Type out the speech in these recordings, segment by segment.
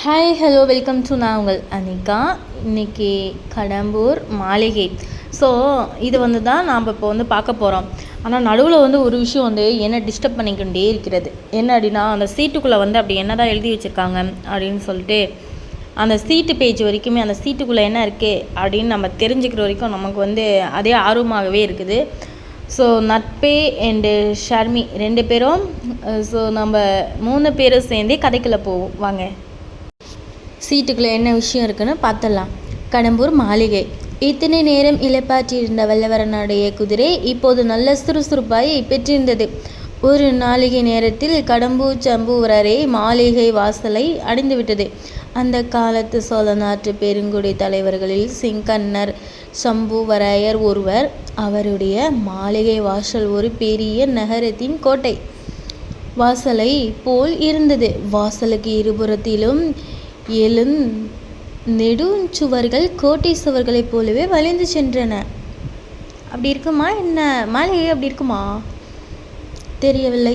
Hi hello welcome to நான் உங்கள் அனிகா. இன்றைக்கி கடம்பூர் மாளிகை. ஸோ இது தான் நாம் இப்போ பார்க்க போகிறோம். ஆனால் நடுவில் ஒரு விஷயம் என்ன டிஸ்டர்ப் பண்ணிக்கிட்டே இருக்கிறது. என்ன அப்படின்னா, அந்த சீட்டுக்குள்ளே அப்படி என்ன தான் எழுதி வச்சுருக்காங்க அப்படின்னு சொல்லிட்டு அந்த சீட்டு பேஜ் வரைக்குமே அந்த சீட்டுக்குள்ளே என்ன இருக்குது அப்படின்னு நம்ம தெரிஞ்சுக்கிற வரைக்கும் நமக்கு அதே ஆர்வமாகவே இருக்குது. ஸோ நட்பே அண்டு ஷர்மி 2 பேரும், ஸோ நம்ம 3 பேரும் சேர்ந்தே கதைக்குள்ளே போவோம் வாங்க. சீட்டுக்குள்ளே என்ன விஷயம் இருக்குன்னு பார்த்துடலாம். கடம்பூர் மாளிகை. இத்தனை நேரம் இளைப்பாற்றியிருந்த வல்லவரனுடைய குதிரை இப்போது நல்ல சுறுசுறுப்பாய் பெற்றிருந்தது. ஒரு நாளிகை நேரத்தில் கடம்பூர் சம்புவரரை மாளிகை வாசலை அடைந்துவிட்டது. அந்த காலத்து சோழ நாட்டு பெருங்குடி தலைவர்களில் செங்கன்னர் சம்புவரையர் ஒருவர். அவருடைய மாளிகை வாசல் ஒரு பெரிய நகரத்தின் கோட்டை வாசலை போல் இருந்தது. வாசலுக்கு இருபுறத்திலும் நெடுஞ்சுவர்கள் கோட்டை சுவர்களைப் போலவே வளைந்து சென்றன. அப்படி இருக்குமா என்ன? மாளிகை அப்படி இருக்குமா தெரியவில்லை.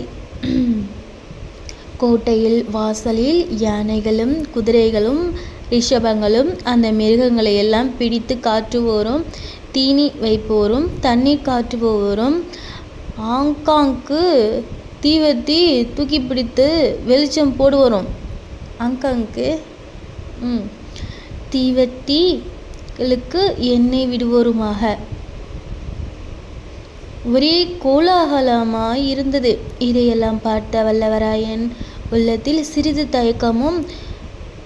கோட்டையில் வாசலில் யானைகளும் குதிரைகளும் ரிஷபங்களும் அந்த மிருகங்களை எல்லாம் பிடித்து காட்டுவோரும், தீனி வைப்போரும், தண்ணீர் காட்டுபவரும், ஆங்காங்கு தீவர்த்தி தூக்கி பிடித்து வெளிச்சம் போடுவோரும், ஆங்காங்கு தீவர்த்திகளுக்கு எண்ணெய் விடுவோருமாக ஒரே கோலாகலமாய் இருந்தது. இதையெல்லாம் பார்த்த வல்லவராயன் உள்ளத்தில் சிறிது தயக்கமும்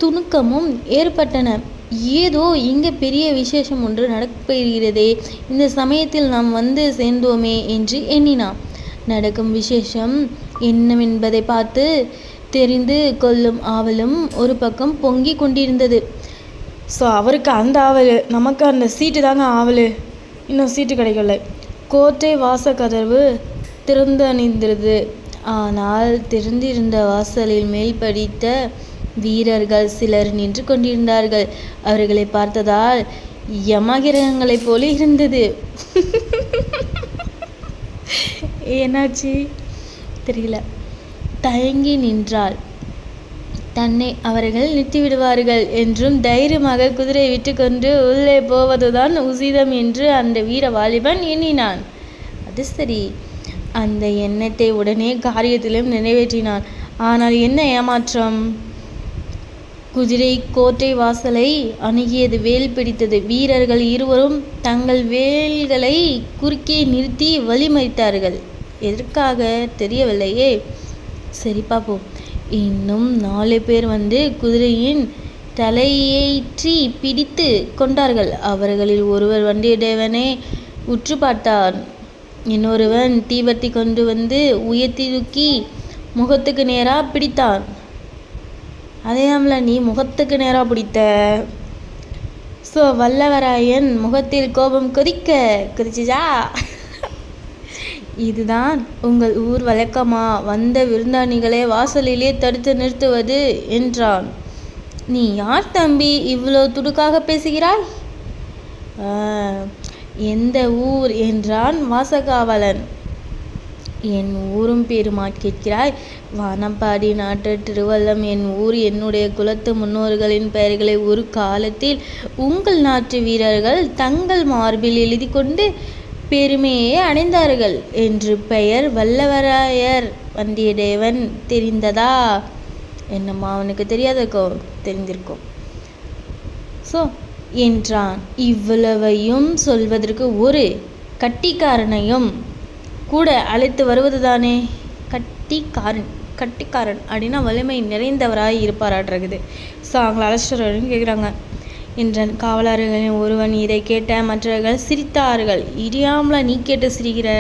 துணுக்கமும் ஏற்பட்டன. ஏதோ இங்கே பெரிய விசேஷம் ஒன்று நடப்பெறுகிறதே, இந்த சமயத்தில் நாம் சேர்ந்தோமே என்று எண்ணினான். நடக்கும் விசேஷம் என்னவென்பதை பார்த்து தெரிந்து கொள்ளும் ஆவலும் ஒரு பக்கம் பொங்கி கொண்டிருந்தது. ஸோ அவருக்கு அந்த ஆவல், நமக்கு அந்த சீட்டு தாங்க ஆவல். இன்னும் சீட்டு கிடைக்கல. கோட்டை வாசக்கதவு திறந்தணிந்திருந்தது. ஆனால் திறந்திருந்த வாசலில் மேல் படித்த வீரர்கள் சிலர் நின்று கொண்டிருந்தார்கள். அவர்களை பார்த்ததால் யமகிரகங்களைப் போல இருந்தது. என்னாச்சு தெரியல. தயங்கி நின்றாள். தன்னை அவர்கள் நிறுத்திவிடுவார்கள் என்றும் தைரியமாக குதிரை விட்டு கொண்டு உள்ளே போவதுதான் உசிதம் என்று அந்த வீர வாலிபன் எண்ணினான். அது சரி, அந்த எண்ணத்தை உடனே காரியத்திலும் நிறைவேற்றினான். ஆனால் என்ன ஏமாற்றம்! குதிரை கோட்டை வாசலை அணுகியது. வேல் பிடித்தது. வீரர்கள் இருவரும் தங்கள் வேல்களை குறுக்கே நிறுத்தி வழிமறித்தார்கள். எதற்காக தெரியவில்லையே. சரி பார்ப்போம். இன்னும் 4 பேர் குதிரையின் தலையேற்றி பிடித்து கொண்டார்கள். அவர்களில் ஒருவர் வந்தியத்தேவனை உற்று பார்த்தான். இன்னொருவன் தீவர்த்தி கொண்டு உயர்த்தி தூக்கி முகத்துக்கு நேராக பிடித்தான். அதையாமல நீ முகத்துக்கு நேராக பிடித்த? ஸோ வல்லவராயன் முகத்தில் கோபம் கொதிச்சுச்சா? இதுதான் உங்கள் ஊர் வழக்கமா? வந்த விருந்தாளிகளை வாசலிலே தடுத்து நிறுத்துவது என்றான். நீ யார் தம்பி, இவ்வளோ துடுக்காக பேசுகிறாய்? எந்த ஊர் என்றான் வாசகாவலன். என் ஊரும் பேருமா கேட்கிறாய்? வானம்பாடி நாட்டு திருவல்லம் என் ஊர். என்னுடைய குலத்து முன்னோர்களின் பெயர்களை ஒரு காலத்தில் உங்கள் நாட்டு வீரர்கள் தங்கள் மார்பில் எழுதி கொண்டு பெருமையை அடைந்தார்கள் என்று பெயர் வல்லவராயர். வந்தியத்தேவன் தெரிந்ததா? என்னம்மா அவனுக்கு தெரியாதக்கோ? தெரிந்திருக்கும். ஸோ என்றான். இவ்வளவையும் சொல்வதற்கு ஒரு கட்டிக்காரனையும் கூட அழைத்து வருவது தானே. கட்டிக்காரன் அப்படின்னா வலிமை நிறைந்தவராய் இருப்பாராட்டிருக்குது. ஸோ அவங்கள அழைச்சிட்டு கேட்குறாங்க என்றான். காவலர்களின் ஒருவன் இதை கேட்ட மற்றவர்கள் சிரித்தார்கள். இடியாமல நீ கேட்டு சிரிக்கிற?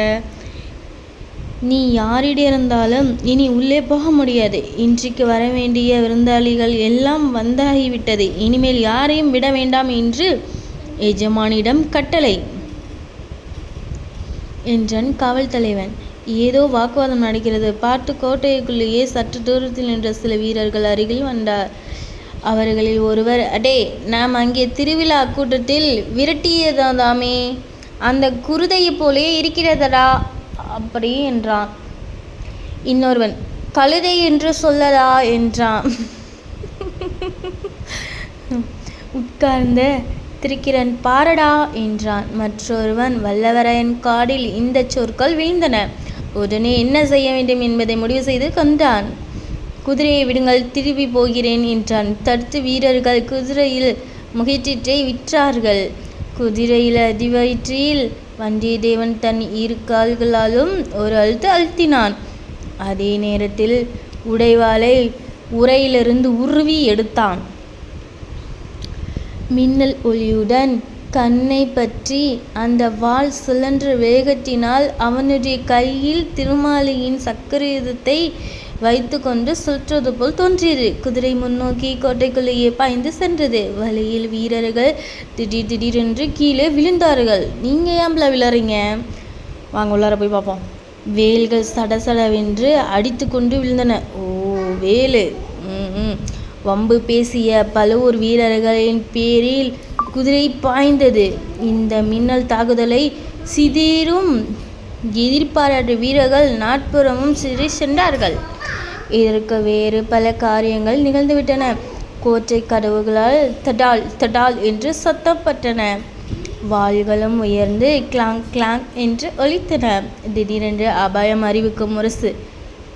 நீ யாரிடம் இருந்தாலும் இனி உள்ளே போக முடியாது. இன்றைக்கு வர வேண்டிய விருந்தாளிகள் எல்லாம் வந்தாகிவிட்டது. இனிமேல் யாரையும் விட வேண்டாம் என்று எஜமானிடம் கட்டளை என்றான் காவல் தலைவன். ஏதோ வாக்குவாதம் நடக்கிறது பார்த்து கோட்டைக்குள்ளேயே சற்று தூரத்தில் நின்ற சில வீரர்கள் அருகில் வந்தார். அவர்களில் ஒருவர், அடே, நாம் அங்கே திருவிழா கூட்டத்தில் விரட்டியதாமே, அந்த குருதையை போலே இருக்கிறதடா அப்படி என்றான். இன்னொருவன், கழுதை என்று சொல்லடா என்றான். உட்கார்ந்த திரிக்கிறன் பாரடா என்றான். மற்றொருவன், வல்லவரையன் காடில் இந்த சொற்கள் வீழ்ந்தன. உடனே என்ன செய்ய வேண்டும் என்பதை முடிவு செய்து கொண்டான். குதிரையை விடுங்கள், திரும்பி போகிறேன் என்றான். தடுத்து வீரர்கள் குதிரையில் முகிற்றீற்றை விற்றார்கள். குதிரையில் அடிவயிற்றில் வந்தியத்தேவன் தன் இரு கால்களாலும் ஒரு அழுத்து அழுத்தினான். அதே நேரத்தில் உடைவாளை உரையிலிருந்து உருவி எடுத்தான். மின்னல் ஒளியுடன் கண்ணை பற்றி அந்த வாள் சுழன்ற வேகத்தினால் அவனுடைய கையில் திருமாலியின் சக்கரயுதத்தை வைத்து கொண்டு சுற்றுவது போல் தோன்றியது. குதிரை முன்னோக்கி கோட்டைக்குள்ளேயே பாய்ந்து சென்றது. வழியில் வீரர்கள் திடீரென்று கீழே விழுந்தார்கள். நீங்கள் ஏம்பல விழறீங்க? வாங்க உள்ளார போய் பார்ப்போம். வேல்கள் சடசடவென்று அடித்து கொண்டு விழுந்தன. ஓ, வேலு! வம்பு பேசிய பழுவூர் வீரர்களின் பேரில் குதிரை பாய்ந்தது. இந்த மின்னல் தாக்குதலை சிதறும் எதிர்பாராத வீரர்கள் நாட்புறமும் சிதறி சென்றார்கள். இதற்கு வேறு பல காரியங்கள் நிகழ்ந்துவிட்டன. கோட்டை கதவுகளால் தடால் தடால் என்று சத்தப்பட்டன. வாள்களும் உயர்ந்து கிளாங் கிளாங் என்று ஒலித்தன. திடீரென்று அபாயம் அறிவிக்கும் முரசு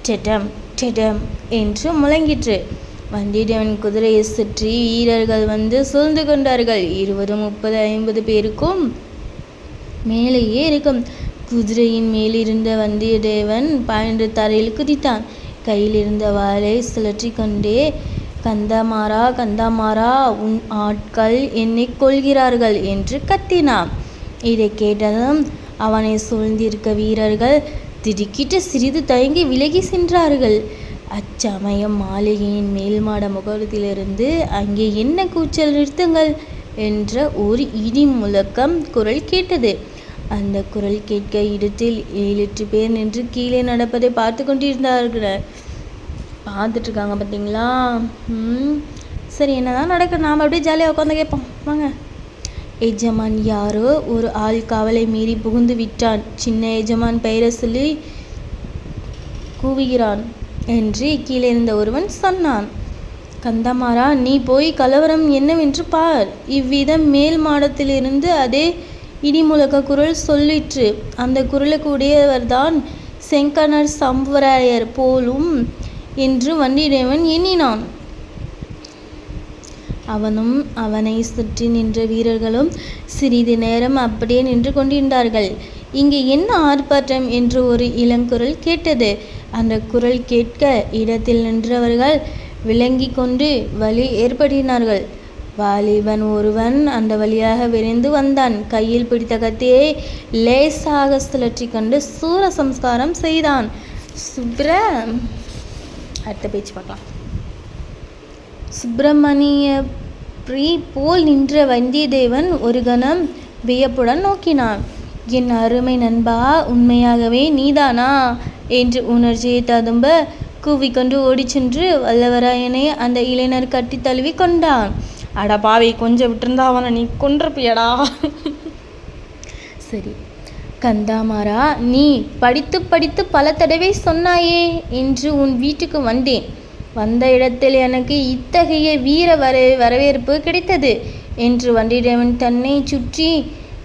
டெடம் டெடம் என்று முழங்கிற்று. வந்தியத்தேவன் குதிரையை சுற்றி வீரர்கள் வந்து சூழ்ந்து கொண்டார்கள். 20, 30, 50 பேருக்கும் மேலேயே இருக்கும். குதிரையின் மேலிருந்த வந்தியத்தேவன் பாய்ந்து தரையில் குதித்தான். கையில் இருந்த வாளை சுழற்றி கொண்டே, கந்தமாறா கந்தமாறா, உன் ஆட்கள் என்னை கொள்கிறார்கள் என்று கத்தினான். இதை கேட்டதும் அவனை சூழ்ந்திருக்க வீரர்கள் திடுக்கிட்டு சிறிது தயங்கி விலகி சென்றார்கள். அச்சமயம் மாளிகையின் மேல் மாட முகத்திலிருந்து, அங்கே என்ன கூச்சல், நிறுத்துங்கள் என்ற ஒரு இடி முழக்கம் குரல் கேட்டது. அந்த குரல் கேட்க இடத்தில் 7-8 பேர் நின்று கீழே நடப்பதை பார்த்து கொண்டிருந்தார்கள். பார்த்துட்ருக்காங்க பார்த்தீங்களா? சரி, என்னதான் நடக்கும், நாம் அப்படியே ஜாலியாக உட்காந்து கேட்போம் வாங்க. எஜமான் யாரோ ஒரு ஆள் காவலை மீறி புகுந்து விட்டான். சின்ன எஜமான் பெயரை சொல்லி கூவுகிறான் என்று கீழே இருந்த ஒருவன் சொன்னான். கந்தமாறா, நீ போய் கலவரம் என்னவென்று பார். இவ்விதம் மேல் மாடத்திலிருந்து அதே இடிமுழக்க குரல் சொல்லிற்று. அந்த குரலுக்கு உடையவர்தான் செங்கணர் சம்புவராயர் போலும் என்று வந்தியத்தேவன் எண்ணினான். அவனும் அவனை சுற்றி நின்ற வீரர்களும் சிறிது நேரம் அப்படியே நின்று கொண்டிருந்தார்கள். இங்கே என்ன ஆர்ப்பாட்டம் என்று ஒரு இளங்குரல் கேட்டது. அந்த குரல் கேட்க இடத்தில் நின்றவர்கள் விளங்கி கொண்டு வழி ஏற்படுத்தினார்கள். வாலிபன் ஒருவன் அந்த வழியாக விரைந்து வந்தான். கையில் பிடித்த கத்தியை லேசாக சுழற்றி கொண்டு சூர சம்ஸ்காரம் செய்தான். அடுத்த பேச்சு பார்க்கலாம். சுப்பிரமணியபுரி போல் நின்ற வந்தியத்தேவன் ஒரு கணம் வியப்புடன் நோக்கினான். என் அருமை நண்பா, உண்மையாகவே நீதானா என்று உணர்ச்சியை ததும்ப கூவிக்கொண்டு ஓடி சென்று வல்லவராயனை அந்த இளைஞர் கட்டி தழுவி கொண்டான். அட பாவி, கொஞ்சம் விட்டுருந்தா அவனை நீ கொன்றிருப்பியடா. சரி கந்தாமாறா, நீ படித்து படித்து பல தடவை சொன்னாயே என்று உன் வீட்டுக்கு வந்தேன். வந்த இடத்தில் எனக்கு இத்தகைய வீர வரவேற்பு கிடைத்தது என்று வந்தியத்தேவன் தன்னை சுற்றி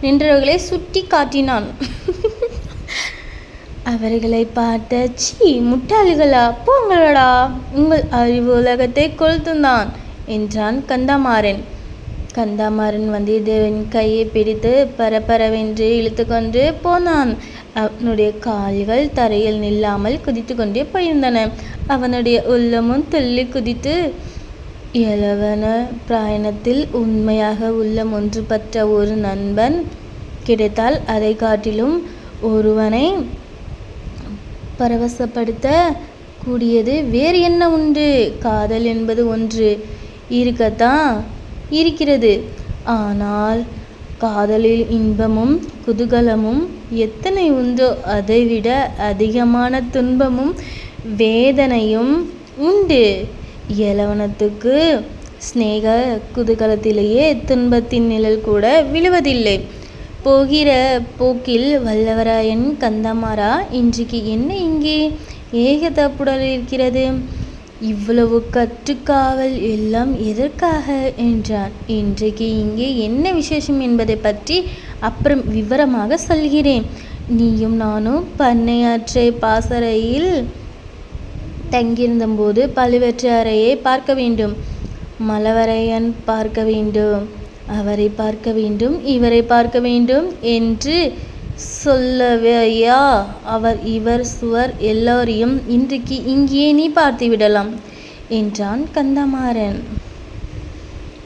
நின்றவர்களை சுட்டி காட்டினான். அவர்களை பார்த்த, சீ முட்டாளிகளா, போங்களடா, உங்கள் அறிவு உலகத்தை கொளுத்துந்தான் என்றான் கந்தமாறன். கந்தமாறன் வந்தியத்தேவன் கையை பிடித்து பரபரவென்று இழுத்து கொண்டு போனான். அவனுடைய கால்கள் தரையில் நில்லாமல் குதித்து கொண்டே போயிருந்தன. அவனுடைய உள்ளமும் துள்ளி குதித்து, இளவன பிராயணத்தில் உண்மையாக உள்ளம் ஒன்று பற்ற ஒரு நண்பன் கிடைத்தால் அதை காட்டிலும் ஒருவனை பரவசப்படுத்த கூடியது வேறு என்ன உண்டு? காதல் என்பது ஒன்று இருக்கத்தான் இருக்கிறது. ஆனால் காதலில் இன்பமும் குதூகலமும் எத்தனை உண்டோ அதைவிட அதிகமான துன்பமும் வேதனையும் உண்டு. இளவனத்துக்கு ஸ்நேக குதூகலத்திலேயே துன்பத்தின் நிழல் கூட விழுவதில்லை. போகிற போக்கில் வல்லவராயன், கந்தமாறா, இன்றைக்கு என்ன இங்கே ஏக தப்புடல் இருக்கிறது? இவ்வளவு கட்டுக்காவல் எல்லாம் எதற்காக என்றான். இன்றைக்கு இங்கே என்ன விசேஷம் என்பதை பற்றி அப்புறம் விவரமாக சொல்கிறேன். நீயும் நானும் பண்ணையாற்றை பாசறையில் தங்கியிருந்தபோது பழுவேற்றையரையை பார்க்க வேண்டும், மலவரையன் பார்க்க வேண்டும், அவரை பார்க்க வேண்டும், இவரை பார்க்க வேண்டும் என்று சொல்லவையா இவர் சுவர் எல்லோரையும் இன்றைக்கு இங்கே நீ பார்த்து விடலாம் என்றான் கந்தமாறன்.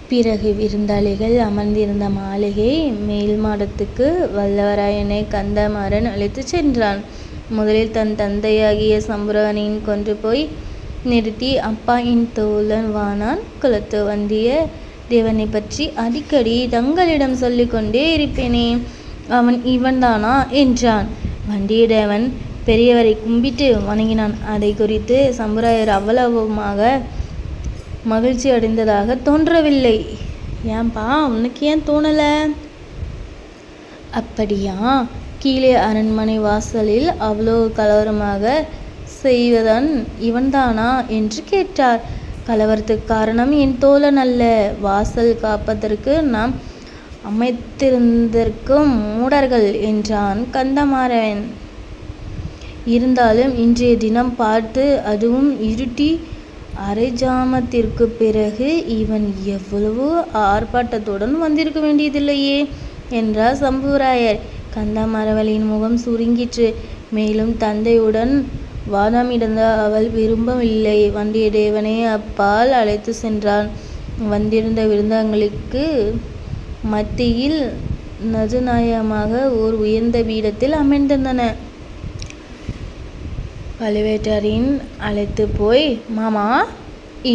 பிறகு விருந்தாளிகள் அமர்ந்திருந்த மாளிகை மேல் மாடத்துக்கு வல்லவராயனை கந்தமாறன் அழைத்து சென்றான். முதலில் தன் தந்தையாகிய சம்புரானின் கொண்டு போய் நிறுத்தி, அப்பா, என் தோழன் வானான் குலத்து வந்திய தேவனை பற்றி அடிக்கடி தங்களிடம் சொல்லிக் கொண்டே இருப்பேனே, அவன் இவன்தானா என்றான். வந்தியத்தேவன் பெரியவரை கும்பிட்டு வணங்கினான். அதை குறித்து சம்புராயர் அவ்வளவுமாக மகிழ்ச்சி அடைந்ததாக தோன்றவில்லை. ஏன்பா, உனக்கு ஏன் தோணலை? அப்படியா, கீழே அரண்மனை வாசலில் அவ்வளோ கலவரமாக செய்வதன் இவன்தானா என்று கேட்டார். கலவரத்துக்கு காரணம் என் தோழன் அல்ல, வாசல் காப்பதற்கு நாம் அமைத்திருந்திருக்கும் மூடர்கள் என்றான் கந்தமாறன். இருந்தாலும் இன்றைய தினம் பார்த்து, அதுவும் இருட்டி அரை ஜாமத்திற்கு பிறகு இவன் எவ்வளவு ஆர்ப்பாட்டத்துடன் வந்திருக்க வேண்டியதில்லையே என்றார் சம்புவராயர். கந்தமாறவளின் முகம் சுருங்கிற்று. மேலும் தந்தையுடன் வாதமிடந்த அவள் விரும்பவில்லை. வந்தியத்தேவனை அப்பால் அழைத்து சென்றான். வந்திருந்த விருந்தங்களுக்கு மத்தியில் நடுநாயகமாக ஓர் உயர்ந்த பீடத்தில் அமர்ந்திருந்தன. பழுவேட்டரின் அழைத்து போய், மாமா,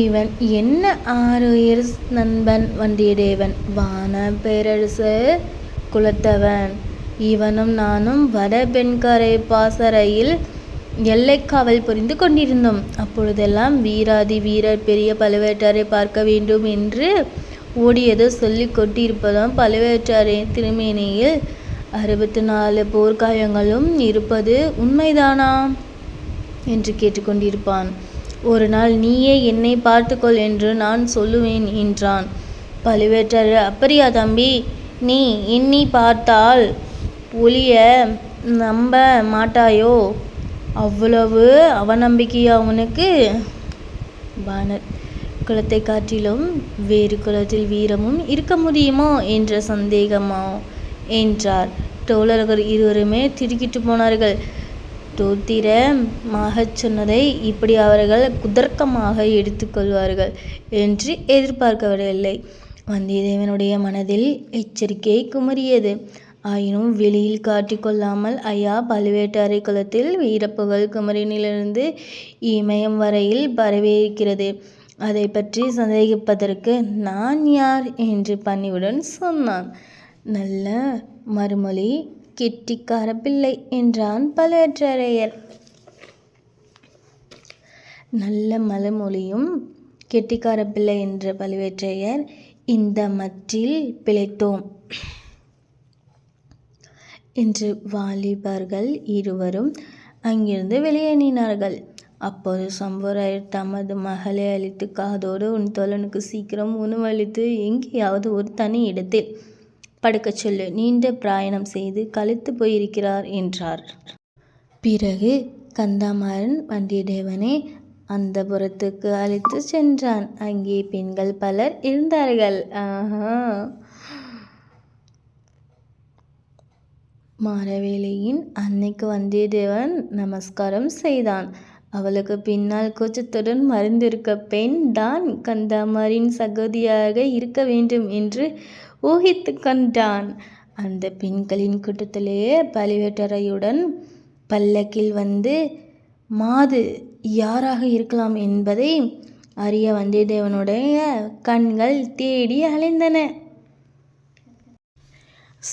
இவன் என்ன ஆருயிர் நண்பன் வந்தியத்தேவன், வான பேரரசர் குலத்தவன். இவனும் நானும் வட பெண்கரை பாசறையில் எல்லைக்காவல் புரிந்து கொண்டிருந்தோம். அப்பொழுதெல்லாம் வீராதி வீரர் பெரிய பழுவேட்டரை பார்க்க வேண்டும் என்று ஓடியது சொல்லிக் கொண்டிருப்பதும், பழுவேட்டரின் திருமேனியில் 64 போர்க்காயங்களும் இருப்பது உண்மைதானா என்று கேட்டுக்கொண்டிருப்பான். ஒரு நாள் நீயே என்னை பார்த்துக்கொள் என்று நான் சொல்லுவேன் என்றான். பழுவேட்டர், அப்படியா தம்பி, நீ எண்ணி பார்த்தால் ஒளிய நம்ப மாட்டாயோ? அவ்வளவு அவநம்பிக்கையா உனக்கு? பாணர் குலத்தை காட்டிலும் வேறு குலத்தில் வீரமும் இருக்க முடியுமோ என்ற சந்தேகமோ என்றார். தோழர்கள் இருவருமே திடுக்கிட்டு போனார்கள். தோத்திரமாகச் சொன்னதை இப்படி அவர்கள் குதர்க்கமாக எடுத்துக்கொள்வார்கள் என்று எதிர்பார்க்கவில்லை. வந்தியத்தேவனுடைய மனதில் எச்சரிக்கை குமரியது. ஆயினும் வெளியில் காட்டிக்கொள்ளாமல், ஐயா, பழுவேட்டரை குலத்தில் வீரப்புகழ் குமரனிலிருந்து இமயம் வரையில் பரவியிருக்கிறது. அதை பற்றி சந்தேகிப்பதற்கு நான் யார் என்று பணிவுடன் சொன்னான். நல்ல மறுமொழி, கெட்டிக்கார பிள்ளை என்றான் பழுவேட்டரையர். நல்ல மறுமொழியும் கெட்டிக்கார பிள்ளை என்ற பழுவேட்டரையர், இந்த மற்றில் பிழைத்தோம் என்று வாலிபர்கள் இருவரும் அங்கிருந்து வெளியேறினார்கள். அப்போது சம்புவராயர் தமது மகளை அழைத்து, காதோடு உன் தோழனுக்கு சீக்கிரம் உணவளித்து எங்கேயாவது ஒரு தனி இடத்தில் படுக்கச் சொல்லு, நீண்ட பிரயாணம் செய்து களைத்து போயிருக்கிறார் என்றார். பிறகு கந்தமாறன் வந்தியத்தேவனை அந்த புறத்துக்கு அழைத்து சென்றான். அங்கே பெண்கள் பலர் இருந்தார்கள். மாரவேளையின் அன்னைக்கு வந்தியத்தேவன் நமஸ்காரம் செய்தான். அவளுக்கு பின்னால் கூச்சத்துடன் மறைந்திருக்க பெண் தான் கந்தமாறனின் சகோதரியாக இருக்க வேண்டும் என்று ஊகித்து கொண்டான். அந்த பெண்களின் கூட்டத்திலேயே பழுவேட்டரையுடன் பல்லக்கில் வந்து மாது யாராக இருக்கலாம் என்பதை அறிய வந்தியத்தேவனுடைய கண்கள் தேடி அலைந்தன.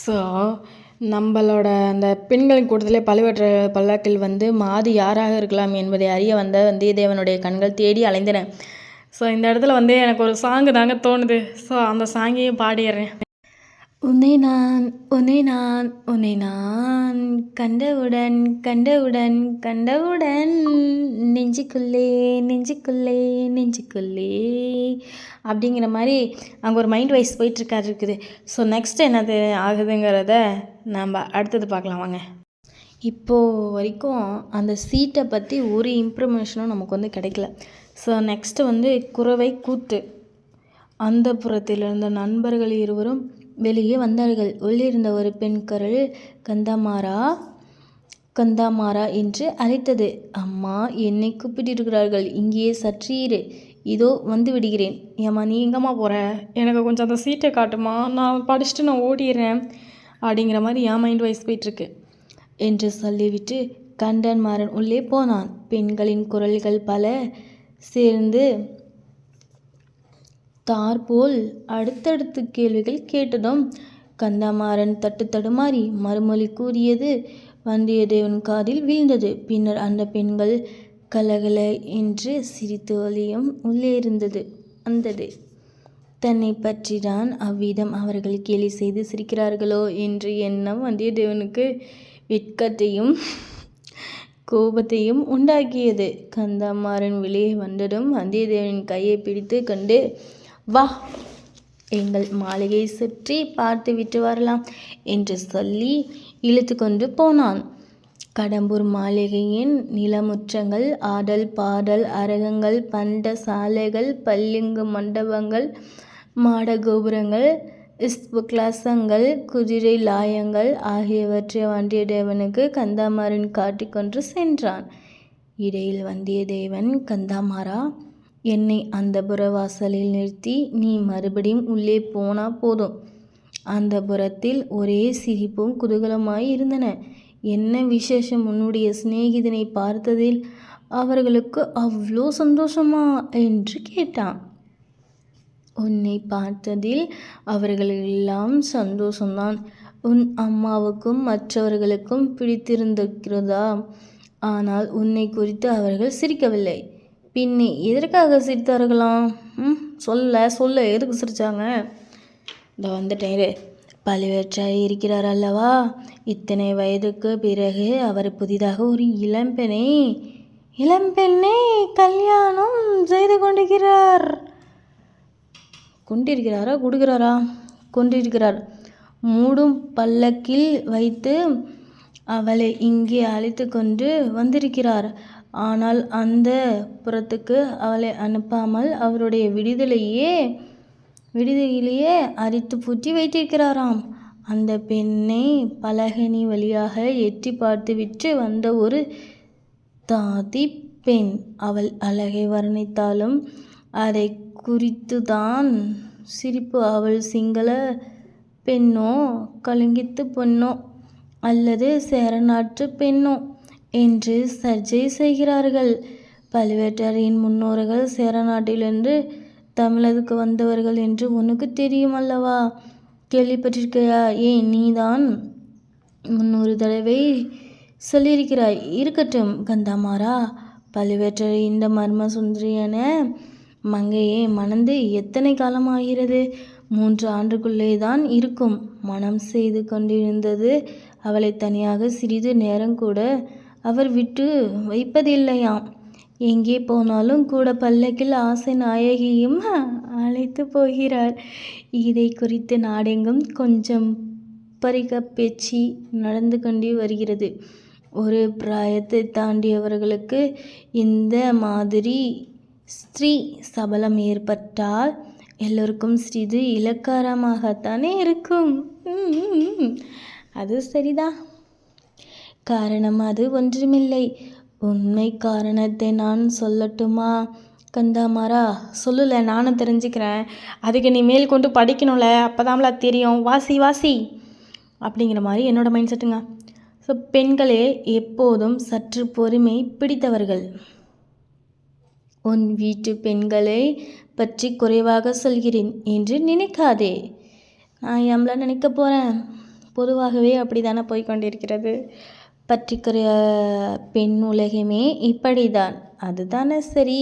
ஸோ நம்மளோட அந்த பெண்களின் கூட்டத்திலே பழுவேற்ற பல்லக்கில் வந்து மாது யாராக இருக்கலாம் என்பதை அறிய வந்த வந்தியத்தேவனுடைய கண்கள் தேடி அலைந்தன. ஸோ இந்த இடத்துல வந்து எனக்கு ஒரு சாங்கு தாங்க தோணுது. ஸோ அந்த சாங்கையும் பாடிடுறேன். உன்னை நான் உன்னை நான் உன்னை நான் கண்டவுடன் கண்டவுடன் கண்டவுடன் நெஞ்சுக்குள்ளே நெஞ்சுக்குள்ளே நெஞ்சுக்குள்ளே அப்படிங்கிற மாதிரி அங்கே ஒரு மைண்ட் வைஸ் போயிட்டுருக்காரு இருக்குது. ஸோ நெக்ஸ்ட் என்னது ஆகுதுங்கிறத நம்ம அடுத்தது பார்க்கலாம் வாங்க. இப்போது வரைக்கும் அந்த சீட்டை பற்றி ஒரு இன்ஃபர்மேஷனும் நமக்கு வந்து கிடைக்கல. ஸோ நெக்ஸ்ட்டு வந்து குறவை கூத்து. அந்த புறத்தில் இருந்த நண்பர்கள் இருவரும் வெளியே வந்தார்கள். உள்ளிருந்த ஒரு பெண் குரல் கந்தாமாரா கந்தாமாரா என்று அழைத்தது. அம்மா, என்னை கூப்பிட்டிருக்கிறார்கள், இங்கேயே சற்று இரு, இதோ வந்து விடுகிறேன். ஏம்மா, நீ எங்கம்மா போகிற? எனக்கு கொஞ்சம் அந்த சீட்டை காட்டுமா, நான் படிச்சுட்டு நான் ஓடிடுறேன் அப்படிங்கிற மாதிரி என் மைண்ட் வைஸ் போயிட்டுருக்கு என்று சொல்லிவிட்டு கண்டன்மாறன் உள்ளே போனான். பெண்களின் குரல்கள் பல சேர்ந்து தாற்போல் அடுத்தடுத்து கேள்விகள் கேட்டதும் கந்தமாறன் தடுமாறி மறுமொழி கூறியது வந்தியத்தேவன் காதில் வீழ்ந்தது. பின்னர் அந்த பெண்கள் கலகல என்று சிரித்து ஒலியும் உள்ளே வந்தது. தன்னை பற்றிதான் அவ்விதம் அவர்கள் கேலி செய்து சிரிக்கிறார்களோ என்று எண்ணம் வந்தியத்தேவனுக்கு வெட்கத்தையும் கோபத்தையும் உண்டாக்கியது. கந்தமாறன் வெளியே வந்ததும் வந்தியத்தேவனின் கையை பிடித்து கொண்டு, வா, எங்கள் மாளிகையை சுற்றி பார்த்து விட்டு வரலாம் என்று சொல்லி இழுத்து கொண்டு போனான். கடம்பூர் மாளிகையின் நிலமுற்றங்கள், ஆடல் பாடல் அரங்கங்கள், பண்ட சாலைகள், பளிங்கு மண்டபங்கள், மாட கோபுரங்கள், ஸ்புக்லாசங்கள், குதிரை லாயங்கள் ஆகியவற்றை வந்தியத்தேவனுக்கு கந்தமாறன் காட்டிக்கொண்டு சென்றான். இடையில் வந்தியத்தேவன், கந்தமாறா, என்னை அந்த புறவாசலில் நிறுத்தி நீ மறுபடியும் உள்ளே போனா போதும். அந்த புறத்தில் ஒரே சிரிப்பும் குதூகலமாய் இருந்தன. என்ன விசேஷம்? உன்னுடைய சிநேகிதனை பார்த்ததில் அவர்களுக்கு அவ்வளோ சந்தோஷமா என்று கேட்டான். உன்னை பார்த்ததில் அவர்களெல்லாம் சந்தோஷம்தான். உன் அம்மாவுக்கும் மற்றவர்களுக்கும் பிடித்திருந்திருக்கிறதா? ஆனால் உன்னை குறித்து அவர்கள் சிரிக்கவில்லை. பின்னே எதற்காக சிரித்தார்களாம்? சொல்ல எதுக்கு சிரித்தாங்க? இந்த வந்துட்டேன். பழுவேற்றாய் இருக்கிறார் அல்லவா? இத்தனை வயதுக்கு பிறகு அவர் புதிதாக ஒரு இளம்பெண்ணை கல்யாணம் செய்து கொண்டிருக்கிறார். மூடும் பல்லக்கில் வைத்து அவளை இங்கே அழைத்து கொண்டு வந்திருக்கிறார். ஆனால் அந்த புறத்துக்கு அவளை அனுப்பாமல் அவருடைய விடுதியிலேயே அரித்து பூட்டி வைத்திருக்கிறாராம். அந்த பெண்ணை பலகனி வழியாக எட்டி பார்த்துவிட்டு வந்த ஒரு தாதி பெண். அவள் அழகை வர்ணித்தாலும் அதை குறித்துதான் சிரிப்பு. அவள் சிங்கள பெண்ணோ, கலிங்கத்து பெண்ணோ அல்லது சேரநாட்டு பெண்ணோ என்று சர்ச்சை செய்கிறார்கள். பழுவேட்டரையின் முன்னோர்கள் சேரநாட்டிலிருந்து தமிழருக்கு வந்தவர்கள் என்று உனக்கு தெரியும் அல்லவா? கேள்விப்பட்டிருக்கையா? ஏன், நீதான் 300 தடவை சொல்லியிருக்கிறாய். இருக்கட்டும் கந்தமாறா, பழுவேட்டரை இந்த மர்ம சுந்தரியான மங்கையை மணந்து எத்தனை காலமாகிறது? 3 ஆண்டுக்குள்ளே தான் இருக்கும். மனம் செய்து கொண்டிருந்தது. அவளை தனியாக சிறிது நேரம் கூட அவர் விட்டு வைப்பதில்லையாம். எங்கே போனாலும் கூட பல்லக்கில் ஆசை நாயகியும் அழைத்து போகிறார். இதை குறித்து நாடெங்கும் கொஞ்சம் பரிகப்பேச்சு நடந்து கொண்டு வருகிறது. ஒரு பிராயத்தை தாண்டியவர்களுக்கு இந்த மாதிரி ஸ்திரீ சபலம் ஏற்பட்டால் எல்லோருக்கும் சிறிது இலக்காரமாகத்தானே இருக்கும். அது சரிதான். காரணம் அது ஒன்றுமில்லை. உண்மை காரணத்தை நான் சொல்லட்டுமா கந்தமாறா? சொல்லல, நானும் தெரிஞ்சுக்கிறேன். அதுக்கு நீ மேல் கொண்டு படிக்கணும்ல, அப்போதான்ல தெரியும். வாசி அப்படிங்கிற மாதிரி என்னோட மைண்ட் செட்டுங்க. ஸோ பெண்களே எப்போதும் சற்று பொறுமை பிடித்தவர்கள். உன் வீட்டு பெண்களை பற்றி குறைவாக சொல்கிறேன் என்று நினைக்காதே. நான் எம்ல நினைக்க போகிறேன். பொதுவாகவே அப்படி தானே போய்கொண்டிருக்கிறது. பற்றிக்குறைய பெண் உலகமே இப்படிதான். அதுதானே சரி.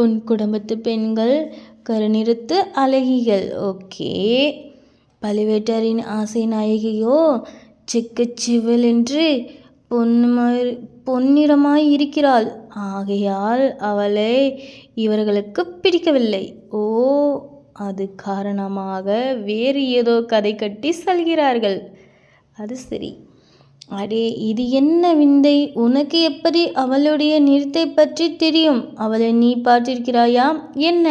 உன் குடும்பத்து பெண்கள் கருநிறுத்து அழகிகள். ஓகே, பழுவேட்டரின் ஆசை நாயகியோ செக்கச்சிவலென்று பொன்னிறமாய் இருக்கிறாள். ஆகையால் அவளை இவர்களுக்கு பிடிக்கவில்லை. ஓ, அது காரணமாக வேறு ஏதோ கதை கட்டி சொல்கிறார்கள். அது சரி. அடே, இது என்ன விந்தை! உனக்கு எப்படி அவளுடைய நிறத்தை பற்றி தெரியும்? அவளை நீ பார்த்திருக்கிறாயா? என்ன,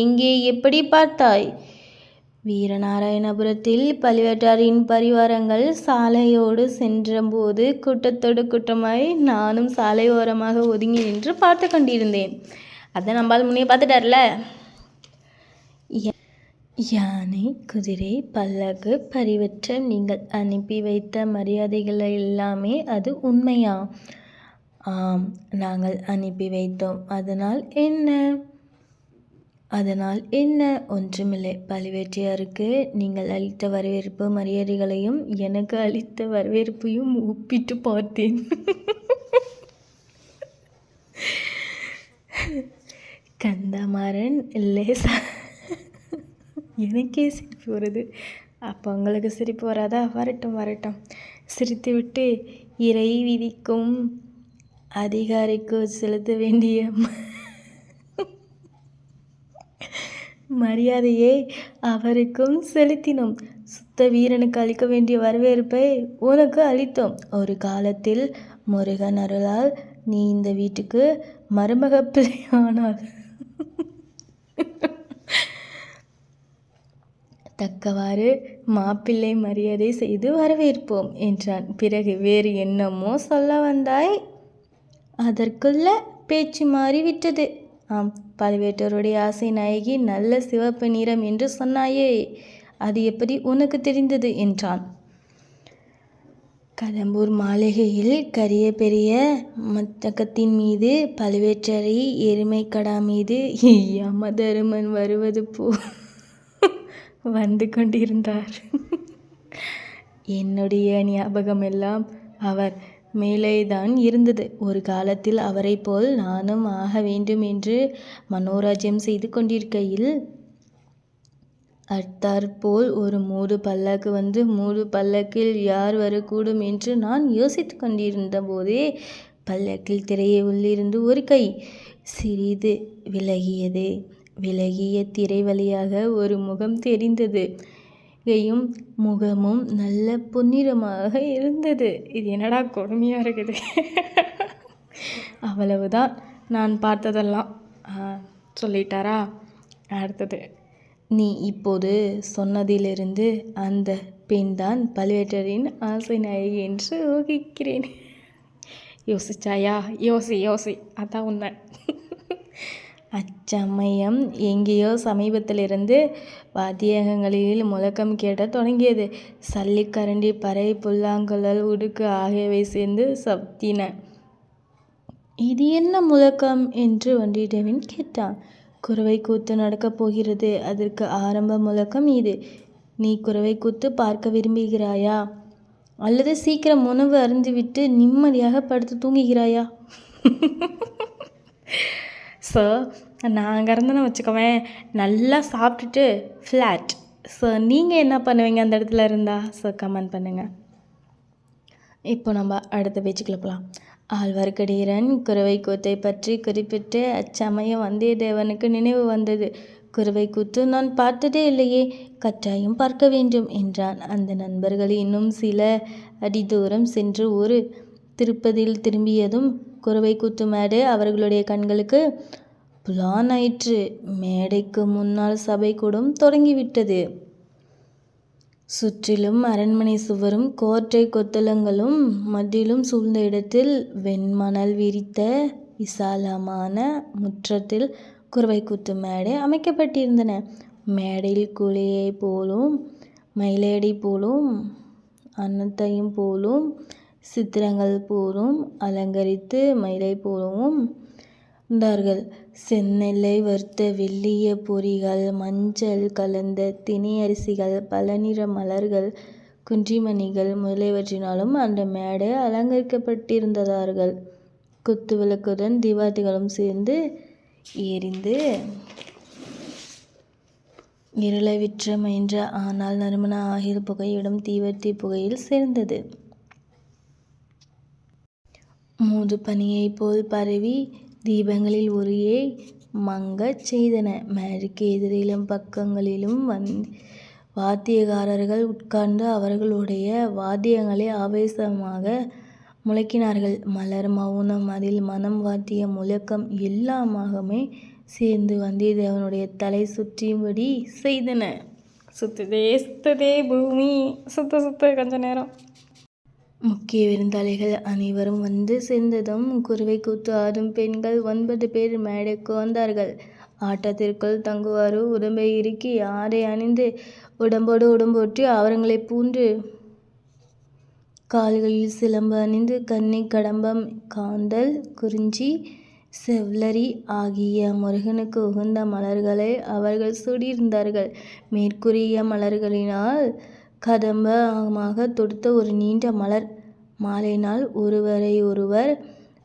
எங்கே, எப்படி பார்த்தாய்? வீரநாராயணபுரத்தில் பழுவேட்டரின் பரிவாரங்கள் சாலையோடு சென்றபோது கூட்டத்தோடு கூட்டமாய் நானும் சாலையோரமாக ஒதுங்கி நின்று பார்த்து கொண்டிருந்தேன். அதை நம்மால் முன்னே பார்த்துட்டார்ல. யானை, குதிரை, பல்லக்கு, பரிவற்றம், நீங்கள் அனுப்பி வைத்த மரியாதைகள் எல்லாமே அது உண்மையா? ஆம், நாங்கள் அனுப்பி வைத்தோம். அதனால் என்ன? ஒன்றுமில்லை. பழுவேற்றையருக்கு நீங்கள் அளித்த வரவேற்பு மரியாதைகளையும் எனக்கு அளித்த வரவேற்பையும் ஒப்பிட்டு பார்த்தேன். கந்தமாறன் லேசா எனக்கே சிரிப்பு வருது. அப்போ உங்களுக்கு சிரிப்பு வராதா? வரட்டும். சிரித்துவிட்டு, இறை விதிக்கும் அதிகாரிக்கு செலுத்த வேண்டிய மரியாதையை அவருக்கும் செலுத்தினோம். சுத்த வீரனுக்கு அளிக்க வேண்டிய வரவேற்பை உனக்கு அளித்தோம். ஒரு காலத்தில் முருகன் அருளால் நீ இந்த வீட்டுக்கு மருமக பிள்ளையானாள். தக்கவாறு மாப்பிள்ளை மரியாதை செய்து வரவேற்போம் என்றான். பிறகு வேறு என்னமோ சொல்ல வந்தாய், அதற்குள்ள பேச்சு மாறிவிட்டது. ஆம், பழுவேட்டருடைய ஆசை நாயகி நல்ல சிவப்பு நிறம் என்று சொன்னாயே, அது எப்படி உனக்கு தெரிந்தது என்றான். கடம்பூர் மாளிகையில் கரிய பெரிய மத்தகத்தின் மீது பழுவேட்டரை எருமைக்கடா மீது யமதருமன் வருவது போ வந்து கொண்டிருந்தார். என்னுடைய ஞாபகமெல்லாம் அவர் மேலேதான் இருந்தது. ஒரு காலத்தில் அவரை போல் நானும் ஆக வேண்டும் என்று மனோராஜ்யம் செய்து கொண்டிருக்கையில் அத்தாற்போல் ஒரு மூடு பல்லக்கு வந்து மூடு பல்லக்கில் யார் வரக்கூடும் என்று நான் யோசித்து கொண்டிருந்த போதே பல்லக்கில் திரையை உள்ளிருந்து ஒரு கை சிறிது விலகியது. விலகிய திரை வழியாக ஒரு முகம் தெரிந்தது. கையும் முகமும் நல்ல பொன்னிறமாக இருந்தது. இது என்னடா கொடுமையாக இருக்குது. அவ்வளவுதான் நான் பார்த்ததெல்லாம். சொல்லிட்டாரா? அடுத்தது, நீ இப்போது சொன்னதிலிருந்து அந்த பெண்தான் பழுவேட்டரின் ஆசை நாயகி என்று ஊகிக்கிறேன். யோசிச்சாயா? யோசி, அதான் உண்மை. அச்சமயம் எங்கேயோ சமீபத்திலிருந்து வாத்தியங்களில் முழக்கம் கேட்ட தொடங்கியது. சல்லிக்கரண்டி, பறை, புல்லாங்குழல், உடுக்கு ஆகியவை சேர்ந்து சப்தின. இது என்ன முழக்கம் என்று வந்தியத்தேவன் கேட்டான். குறவை கூத்து நடக்கப் போகிறது. அதற்கு ஆரம்ப முழக்கம் இது. நீ குறவை கூத்து பார்க்க விரும்புகிறாயா? அல்லது சீக்கிரம் உணவு அருந்திவிட்டு நிம்மதியாக படுத்து தூங்குகிறாயா? ஸோ நான் அங்கே இருந்தேன்னு வச்சுக்கோவேன், நல்லா சாப்பிட்டுட்டு ஃப்ளாட். ஸோ நீங்கள் என்ன பண்ணுவீங்க அந்த இடத்துல இருந்தால்? ஸோ கமெண்ட் பண்ணுங்கள். இப்போ நம்ம அடுத்த பேச்சுக்குள்ள போகலாம். ஆழ்வார்க்கடியான் குறவை கூத்தை பற்றி குறிப்பிட்டு அச்சமயம் வந்தியத்தேவனுக்கு நினைவு வந்தது. குறவை கூத்து நான் பார்த்ததே இல்லையே, கட்டாயம் பார்க்க வேண்டும் என்றான். அந்த நண்பர்கள் இன்னும் சில அடி தூரம் சென்று ஒரு திருப்பதியில் திரும்பியதும் குறவை கூத்து மேடை அவர்களுடைய கண்களுக்கு புலானாயிற்று. மேடைக்கு முன்னால் சபை கூடம் தொடங்கிவிட்டது. சுற்றிலும் அரண்மனை சுவரும் கோட்டை கொத்தளங்களும் மத்தியிலும் சூழ்ந்த இடத்தில் வெண்மணல் விரித்த விசாலமான முற்றத்தில் குறவை கூத்து மேடை அமைக்கப்பட்டிருந்தன. மேடையில் கூலியை போலும் மயிலேடி போலும் அன்னத்தையும் போலும் சித்திரங்கள் போலும் அலங்கரித்து மயிலை போலவும் இருந்தார்கள். செந்நெல்லை வறுத்த வெள்ளிய பொறிகள், மஞ்சள் கலந்த தினை அரிசிகள், பலநிற மலர்கள், குன்றிமணிகள் முதலியவற்றினாலும் அந்த மேடை அலங்கரிக்கப்பட்டிருந்தார்கள். குத்து விளக்குடன் தீபாவளிகளும் சேர்ந்து எரிந்து இருளை விற்ற முயன்ற, ஆனால் நறுமண ஆகில் புகையிடும் தீவர்த்தி புகையில் சேர்ந்தது. மூது பனியைப் போல் பரவி தீபங்களில் ஒளியை மங்கச் செய்தன. மேடைக்கு எதிரிலும் பக்கங்களிலும் வாத்தியக்காரர்கள் உட்கார்ந்து அவர்களுடைய வாத்தியங்களை ஆவேசமாக முழக்கினார்கள். மலர் மௌனம், அதில் மனம், வாத்திய முழக்கம் எல்லாமே சேர்ந்து வந்தியத்தேவனுடைய தலை சுற்றியும்படி செய்தன. சுத்ததே பூமி, சுத்த கொஞ்ச நேரம். முக்கிய விருந்தாளிகள் அனைவரும் வந்து சேர்ந்ததும் குருவை கூத்து ஆடும் பெண்கள் 9 பேர் மேடைக்கு வந்தார்கள். ஆட்டத்திற்குள் தங்குவாறு உடம்பை இறுக்கி ஆடை அணிந்து உடம்போடு உடம்பொற்றி ஆவரங்களை பூண்டு கால்களில் சிலம்பு அணிந்து கன்னி, கடம்பம், காந்தல், குறிஞ்சி, செவ்வலரி ஆகிய முருகனுக்கு உகந்த மலர்களை அவர்கள் சூடியிருந்தார்கள். மேற்கூறிய மலர்களினால் கதம்பமாக தொடுத்த ஒரு நீண்ட மலர் மாலையினால் ஒருவரை ஒருவர்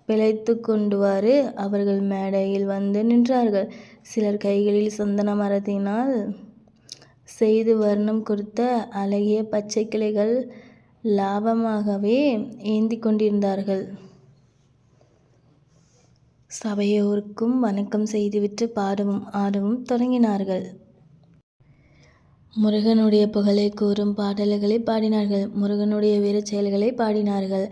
பிழைத்து கொண்டுவாறு அவர்கள் மேடையில் வந்து நின்றார்கள். சிலர் கைகளில் சந்தன மரத்தினால் செய்து வர்ணம் கொடுத்த அழகிய பச்சை கிளைகள் லாபமாகவே ஏந்தி கொண்டிருந்தார்கள். சபையோருக்கும் வணக்கம் செய்துவிட்டு பாடவும் ஆடவும் தொடங்கினார்கள். முருகனுடைய புகழை கூறும் பாடல்களை பாடினார்கள். முருகனுடைய வீரச் செயல்களை பாடினார்கள்.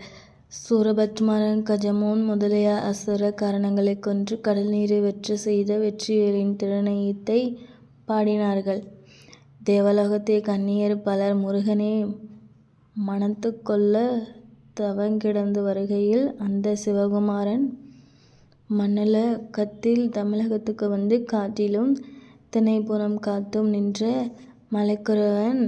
சூரபத்மன், கஜமோன் முதலிய அசுர கரணங்களை கொன்று கடல் நீரை வெற்றி செய்த வெற்றிவேலின் திருநயத்தை பாடினார்கள். தேவலோகத்தை கன்னியர் பலர் முருகனை மணந்து கொள்ள தவங்கிடந்து வருகையில் அந்த சிவகுமாரன் மண்ணலகத்தில் தமிழகத்துக்கு வந்து காட்டிலும் திணைப்புறம் காத்தும் நின்ற மலைக்குறவன்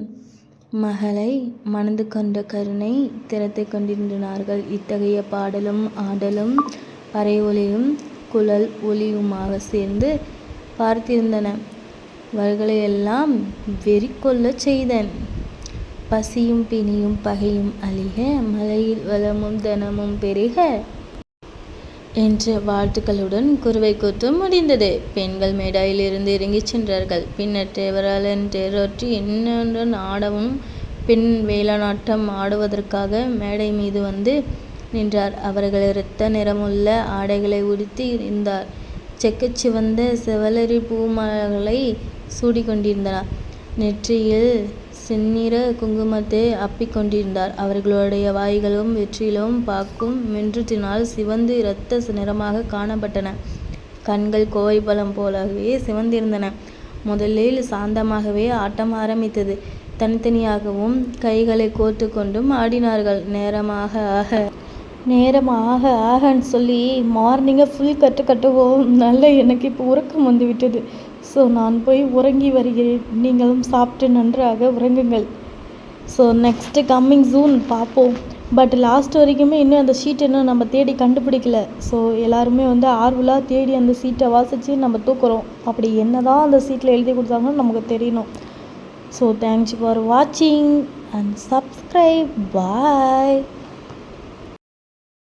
மகளை மணந்து கொண்ட கருணை திறத்தை கொண்டிருந்தார்கள். இத்தகைய பாடலும் ஆடலும் பறை ஒலியும் குழல் ஒலியுமாக சேர்ந்து பார்த்திருந்தன. அவர்களையெல்லாம் வெறி கொள்ளச் செய்தன். பசியும் பிணியும் பகையும் அழிக, மலையில் வளமும் தனமும் பெருக என்ற வாழ்த்துக்களுடன் குருவை கூத்து முடிந்தது. பெண்கள் மேடையிலிருந்து இறங்கிச் சென்றார்கள். பின்னர் தேவராளன் தேரோட்டி இன்னொன்று ஆடவும் பெண் வேலநாட்டம் ஆடுவதற்காக மேடை மீது வந்து நின்றார். அவர்கள் இரத்த நிறமுள்ள ஆடைகளை உடுத்தி இருந்தார். செக்கச் சிவந்த செவலரி பூமலர்களை சூடிக்கொண்டிருந்தார். நெற்றியில் செந்நிற குங்குமத்தை அப்பிக் கொண்டிருந்தார். அவர்களுடைய வாய்களும் வெற்றிலும் பாக்கும் மென்றதினால் சிவந்து இரத்த நிறமாக காணப்பட்டன. கண்கள் கோவைப்பழம் போலவே சிவந்திருந்தன. முதலில் சாந்தமாகவே ஆட்டம் ஆரம்பித்தது. தனித்தனியாகவும் கைகளை கோர்த்து கொண்டும் ஆடினார்கள். நேரம் ஆக ஆகன்னு சொல்லி மார்னிங்காக ஃபுல் கட்டுவோம். நல்ல எனக்கு இப்போ உறக்கம் வந்து விட்டது. ஸோ நான் போய் உறங்கி வருகிறேன். நீங்களும் சாப்பிட்டு நன்றாக உறங்குங்கள். ஸோ நெக்ஸ்ட்டு கம்மிங் சூன் பார்ப்போம். பட் லாஸ்ட் வரைக்குமே இன்னும் அந்த ஷீட் இன்னும் நம்ம தேடி கண்டுபிடிக்கல. ஸோ எல்லாருமே வந்து ஆர்வலாக தேடி அந்த சீட்டை வாசித்து நம்ம தூக்குறோம். அப்படி என்ன தான் அந்த சீட்டில் எழுதி கொடுத்தாங்கன்னு நமக்கு தெரியணும். ஸோ தேங்க்ஸ் ஃபார் வாட்சிங் அண்ட் சப்ஸ்கிரைப். பாய்.